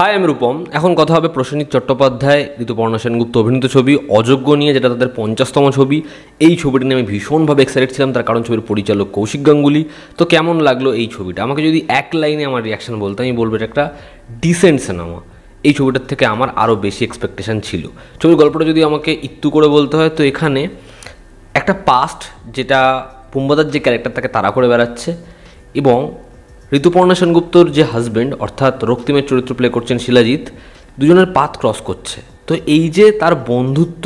High, আমি রূপম। এখন কথা হবে প্রসেনজিৎ চট্টোপাধ্যায়, ঋতুপর্ণা সেনগুপ্ত অভিনীত ছবি অযোগ্য নিয়ে, যেটা তাদের 50তম ছবি। এই ছবিটি নিয়ে আমি ভীষণভাবে এক্সাইটেড ছিলাম, তার কারণ ছবির পরিচালক কৌশিক গাঙ্গুলি। তো কেমন লাগলো এই ছবিটা? আমাকে যদি এক লাইনে আমার রিয়াকশান বলতে, আমি বলবো এটা একটা ডিসেন্ট সিনেমা। এই ছবিটার থেকে আমার আরও বেশি এক্সপেকটেশান ছিল। ছবির গল্পটা যদি আমাকে একটু করে বলতে হয়, তো এখানে একটা পাস্ট, যেটা বুম্বাদার যে ক্যারেক্টার তাকে তাড়া করে বেড়াচ্ছে, এবং ঋতুপর্ণা সেনগুপ্তর যে হাজব্যান্ড অর্থাৎ রক্তিমের চরিত্র প্লে করছেন শিলাজিৎ, দুজনের পাথ ক্রস করছে। তো এই যে তার বন্ধুত্ব,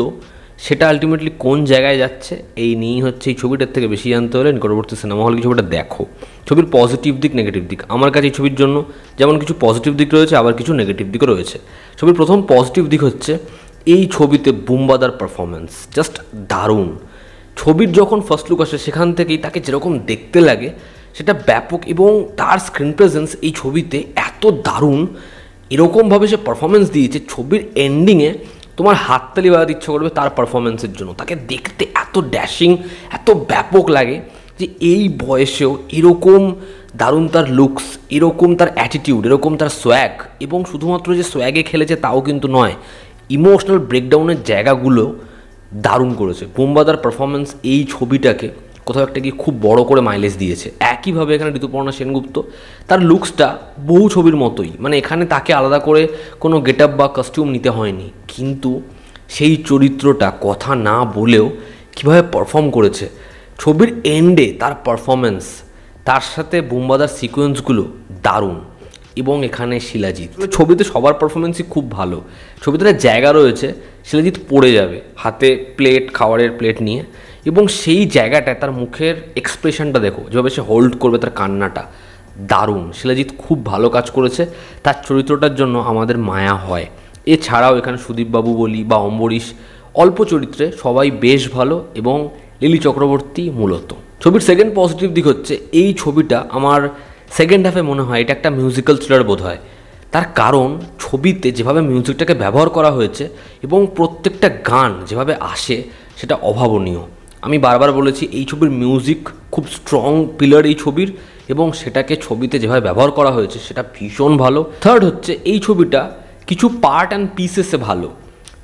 সেটা আলটিমেটলি কোন জায়গায় যাচ্ছে, এই নিয়েই হচ্ছে এই ছবিটার থেকে বেশি জানতে হলে নিকটবর্তী সিনেমা হলে ছবিটা দেখো। ছবির পজিটিভ দিক, নেগেটিভ দিক, আমার কাছে এই ছবির জন্য যেমন কিছু পজিটিভ দিক রয়েছে, আবার কিছু নেগেটিভ দিকও রয়েছে। ছবির প্রথম পজিটিভ দিক হচ্ছে এই ছবিতে বুম্বাদার পারফরমেন্স জাস্ট দারুণ। ছবির যখন ফার্স্ট লুক আসে, সেখান থেকেই তাকে যেরকম দেখতে লাগে সেটা ব্যাপক, এবং তার স্ক্রিন প্রেজেন্স এই ছবিতে এত দারুণ, এরকমভাবে সে পারফরমেন্স দিয়েছে, ছবির এন্ডিংয়ে তোমার হাততালি বাজাতে ইচ্ছা করবে তার পারফরমেন্সের জন্য। তাকে দেখতে এত ড্যাশিং, এত ব্যাপক লাগে যে এই বয়সেও এরকম দারুণ তার লুকস, এরকম তার অ্যাটিটিউড, এরকম তার সোয়াগ, এবং শুধুমাত্র যে সোয়াগে খেলেছে তাও কিন্তু নয়, ইমোশনাল ব্রেকডাউনের জায়গাগুলো দারুণ করেছে। বুম্বাদার পারফরমেন্স এই ছবিটাকে কোথাও একটা গিয়ে খুব বড় করে মাইলেজ দিয়েছে। একইভাবে এখানে ঋতুপর্ণা সেনগুপ্ত, তার লুকসটা বহু ছবির মতোই, মানে এখানে তাকে আলাদা করে কোনো গেট আপ বা কস্টিউম নিতে হয়নি, কিন্তু সেই চরিত্রটা কথা না বলেও কীভাবে পারফর্ম করেছে। ছবির এন্ডে তার পারফরমেন্স, তার সাথে বুম্বাদার সিকোয়েন্সগুলো দারুণ, এবং এখানে শিলাজিৎ, ছবিতে সবার পারফরমেন্সই খুব ভালো। ছবিতে একটা জায়গা রয়েছে, শিলাজিৎ পড়ে যাবে হাতে প্লেট, খাবারের প্লেট নিয়ে, এবং সেই জায়গাটায় তার মুখের এক্সপ্রেশনটা দেখো, যেভাবে সে হোল্ড করবে তার কান্নাটা, দারুণ। শিলাজিৎ খুব ভালো কাজ করেছে, তার চরিত্রটার জন্য আমাদের মায়া হয়। এছাড়াও এখানে সুদীপবাবু বলি বা অম্বরীশ, অল্প চরিত্রে সবাই বেশ ভালো, এবং লিলি চক্রবর্তী মূলত। ছবির সেকেন্ড পজিটিভ দিক হচ্ছে এই ছবিটা আমার সেকেন্ড হাফে মনে হয় এটা একটা মিউজিক্যাল থ্রিলার বোধ হয়। তার কারণ ছবিতে যেভাবে মিউজিকটাকে ব্যবহার করা হয়েছে এবং প্রত্যেকটা গান যেভাবে আসে, সেটা অভাবনীয়। আমি বারবার বলেছি, এই ছবির মিউজিক খুব স্ট্রং পিলার এই ছবির, এবং সেটাকে ছবিতে যেভাবে ব্যবহার করা হয়েছে সেটা ভীষণ ভালো। থার্ড হচ্ছে এই ছবিটা কিছু পার্ট অ্যান্ড পিসেসে ভালো।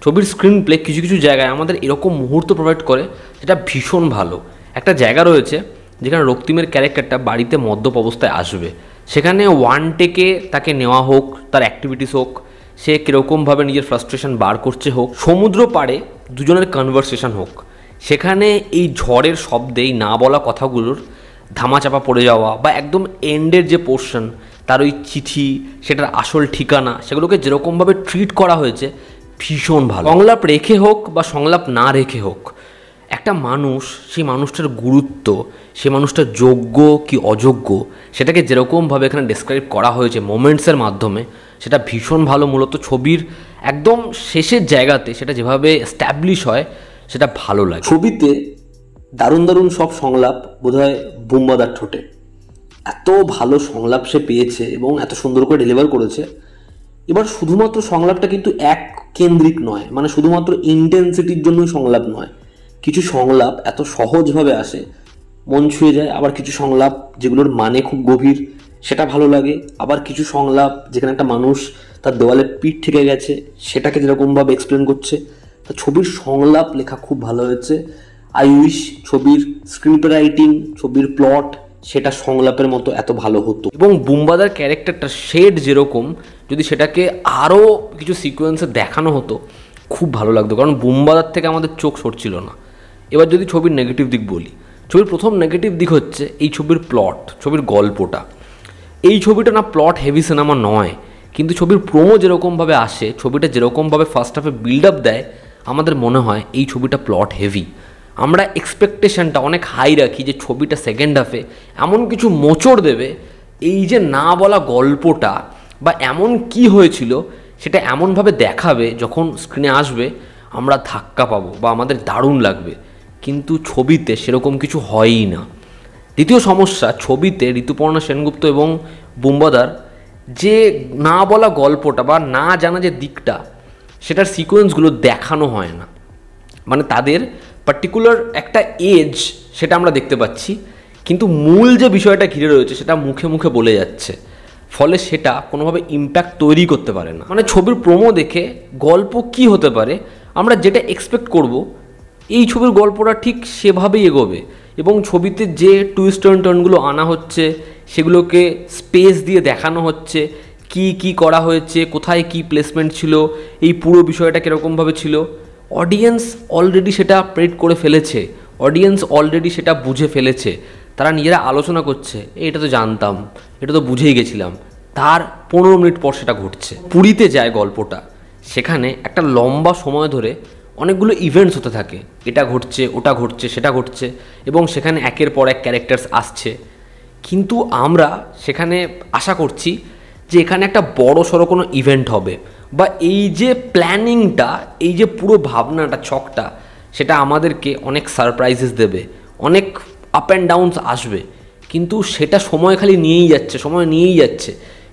ছবির স্ক্রিন প্লে কিছু কিছু জায়গায় আমাদের এরকম মুহূর্ত প্রোভাইড করে যেটা ভীষণ ভালো। একটা জায়গা রয়েছে যেখানে রক্তিমের ক্যারেক্টারটা বাড়িতে মদ্যপ অবস্থায় আসবে, সেখানে ওয়ান টেকে তাকে নেওয়া হোক, তার অ্যাক্টিভিটিস হোক, সে কীরকমভাবে নিজের ফ্রাস্ট্রেশন বার করছে হোক, সমুদ্র পাড়ে দুজনের কনভারসেশন হোক, সেখানে এই ঝড়ের শব্দে এই না বলা কথাগুলোর ধামাচাপা পড়ে যাওয়া, বা একদম এন্ডের যে পোর্শন, তার ওই চিঠি, সেটার আসল ঠিকানা, সেগুলোকে যেরকমভাবে ট্রিট করা হয়েছে ভীষণ ভালো। সংলাপ রেখে হোক বা সংলাপ না রেখে হোক, একটা মানুষ, সেই মানুষটার গুরুত্ব, সেই মানুষটার যোগ্য কি অযোগ্য, সেটাকে যেরকমভাবে এখানে ডেসক্রাইব করা হয়েছে মোমেন্টসের মাধ্যমে, সেটা ভীষণ ভালো। মূলত ছবির একদম শেষের জায়গাতে সেটা যেভাবে এস্টাবলিশ হয়, সেটা ভালো লাগে। ছবিতে দারুণ দারুণ সব সংলাপ বোধহয় বুম্বাদার ঠোঁটে, এত ভালো সংলাপ সে পেয়েছে এবং এত সুন্দর করে ডেলিভার করেছে। এবার শুধুমাত্র সংলাপটা কিন্তু এক কেন্দ্রিক নয়, মানে শুধুমাত্র ইন্টেন্সিটির জন্যই সংলাপ নয়। কিছু সংলাপ এত সহজভাবে আসে, মন ছুঁয়ে যায়। আবার কিছু সংলাপ যেগুলোর মানে খুব গভীর, সেটা ভালো লাগে। আবার কিছু সংলাপ যেখানে একটা মানুষ তার দেওয়ালে পিঠ ঠেকে গেছে, সেটাকে যেরকমভাবে এক্সপ্লেন করছে। তা ছবির সংলাপ লেখা খুব ভালো হয়েছে। আই উইশ ছবির স্ক্রিনপ্লে রাইটিং, ছবির প্লট, সেটা সংলাপের মতো এত ভালো হতো। এবং বুম্বাদার ক্যারেক্টারটা শেড যেরকম, যদি সেটাকে আরও কিছু সিকোয়েন্সে দেখানো হতো খুব ভালো লাগতো, কারণ বুম্বাদার থেকে আমাদের চোখ সরছিল না। এবার যদি ছবির নেগেটিভ দিক বলি, ছবির প্রথম নেগেটিভ দিক হচ্ছে এই ছবির প্লট, ছবির গল্পটা। এই ছবিটা না প্লট হেভি সিনেমা নয়, কিন্তু ছবির প্রোমো যেরকমভাবে আসে, ছবিটা যেরকমভাবে ফার্স্ট হাফে বিল্ড আপ দেয়, আমাদের মনে হয় এই ছবিটা প্লট হেভি। আমরা এক্সপেকটেশনটা অনেক হাই রাখি যে ছবিটা সেকেন্ড হাফে এমন কিছু মোচড় দেবে, এই যে না বলা গল্পটা বা এমন কি হয়েছিল সেটা এমনভাবে দেখাবে, যখন স্ক্রিনে আসবে আমরা ধাক্কা পাবো বা আমাদের দারুণ লাগবে। কিন্তু ছবিতে সেরকম কিছু হয়ই না। দ্বিতীয় সমস্যা, ছবিতে ঋতুপর্ণা সেনগুপ্ত এবং বুম্বাদার যে না বলা গল্পটা বা না জানা যে দিকটা, সেটার সিকোয়েন্সগুলো দেখানো হয় না। মানে তাদের পার্টিকুলার একটা এজ, সেটা আমরা দেখতে পাচ্ছি, কিন্তু মূল যে বিষয়টা ঘিরে রয়েছে সেটা মুখে মুখে বলে যাচ্ছে। ফলে সেটা কোনোভাবে ইম্প্যাক্ট তৈরি করতে পারে না। মানে ছবির প্রোমো দেখে গল্প কি হতে পারে আমরা যেটা এক্সপেক্ট করব, এই ছবির গল্পটা ঠিক সেভাবেই এগোবে এবং ছবিতে যে টুইস্ট অ্যান্ড টার্নগুলো আনা হচ্ছে সেগুলোকে স্পেস দিয়ে দেখানো হচ্ছে, কি কি করা হয়েছে, কোথায় কি প্লেসমেন্ট ছিল, এই পুরো বিষয়টা কীরকমভাবে ছিল, অডিয়েন্স অলরেডি সেটা প্রেডিক্ট করে ফেলেছে, অডিয়েন্স অলরেডি সেটা বুঝে ফেলেছে। তারা নিজেরা আলোচনা করছে এটা তো জানতাম, এটা তো বুঝেই গেছিলাম, তার 15 মিনিট পর সেটা ঘটছে। পুরীতে যায় গল্পটা, সেখানে একটা লম্বা সময় ধরে অনেকগুলো ইভেন্টস হতে থাকে, এটা ঘটছে ওটা ঘটছে সেটা ঘটছে এবং সেখানে একের পর এক ক্যারেক্টার্স আসছে। কিন্তু আমরা সেখানে আশা করছি যে এখানে একটা বড় সড়ো কোনো ইভেন্ট হবে, বা এই যে প্ল্যানিংটা, এই যে পুরো ভাবনাটা, ছকটা, সেটা আমাদেরকে অনেক সারপ্রাইজেস দেবে, অনেক আপ অ্যান্ড ডাউনস আসবে। কিন্তু সেটা সময় খালি নিয়েই যাচ্ছে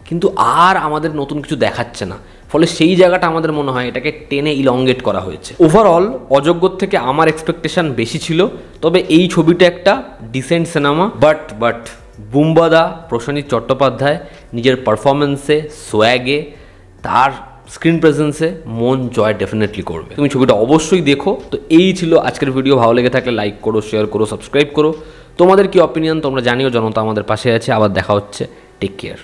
কিন্তু আর আমাদের নতুন কিছু দেখাচ্ছে না। ফলে সেই জায়গাটা আমাদের মনে হয় এটাকে টেনে ইলংগেট করা হয়েছে। ওভারঅল অযোগ্যর থেকে আমার এক্সপেকটেশন বেশি ছিল, তবে এই ছবিটা একটা ডিসেন্ট সিনেমা। বাট বুম্বাদা প্রসেনজিৎ চট্টোপাধ্যায় নিজের পারফরমেন্সে, সোয়াগে, তার স্ক্রিন প্রেজেন্সে মন জয় ডেফিনেটলি করবে। তুমি ছবিটা অবশ্যই দেখো। তো এই ছিল আজকের ভিডিও। ভালো লেগে থাকলে লাইক করো, শেয়ার করো, সাবস্ক্রাইব করো। তোমাদের কি অপিনিয়ন তোমরা জানিও, জনতা আমাদের পাশে আছে। আবার দেখা হচ্ছে, টেক কেয়ার।